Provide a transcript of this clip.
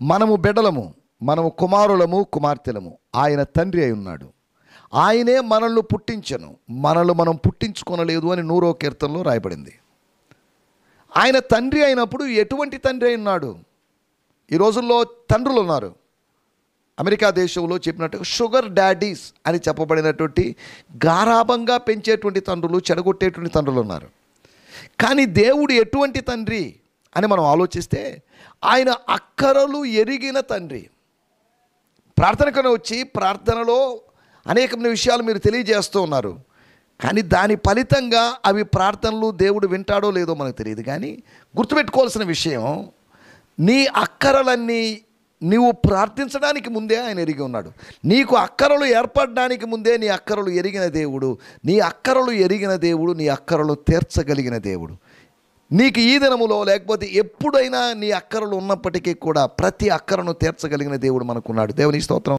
మనము బిడ్డలము, మనము కుమారులము కుమార్తెలము, ఆయన తండ్రి అయి ఉన్నాడు. ఆయనే మనల్ని పుట్టించను, మనల్ని మనం పుట్టించుకొనలేదు అని 100వ కీర్తనలో రాయబడింది. ఆయన తండ్రి అయినప్పుడు ఎటువంటి తండ్రి అయి ఉన్నాడు? ఈ రోజుల్లో తండ్రులు ఉన్నారు. అమెరికా దేశంలో చెప్పినట్టు షుగర్ డాడీస్ అని చెప్పబడినటువంటి గారాబంగా పెంచేటువంటి తండ్రులు, చెడగొట్టేటువంటి తండ్రులు ఉన్నారు. కానీ దేవుడు ఎటువంటి తండ్రి అని మనం ఆలోచిస్తే ఆయన అక్కరలు ఎరిగిన తండ్రి. ప్రార్థనకనే వచ్చి ప్రార్థనలో అనేకమైన విషయాలు మీరు తెలియజేస్తూ ఉన్నారు. కానీ దాని ఫలితంగా అవి ప్రార్థనలు దేవుడు వింటాడో లేదో మనకు తెలియదు. కానీ గుర్తుపెట్టుకోవాల్సిన విషయం, నీ అక్కరలన్నీ నీవు ప్రార్థించడానికి ముందే ఆయన ఎరిగి ఉన్నాడు. నీకు అక్కరలు ఏర్పడడానికి ముందే నీ అక్కరలు ఎరిగిన దేవుడు. నీ అక్కరలు ఎరిగిన దేవుడు నీ అక్కరలు తీర్చగలిగిన దేవుడు. నీకు ఈ దినములో లేకపోతే ఎప్పుడైనా నీ అక్కరలు ఉన్నప్పటికీ కూడా ప్రతి అక్కరను తీర్చగలిగిన దేవుడు మనకున్నాడు. దేవుని స్తోత్రం.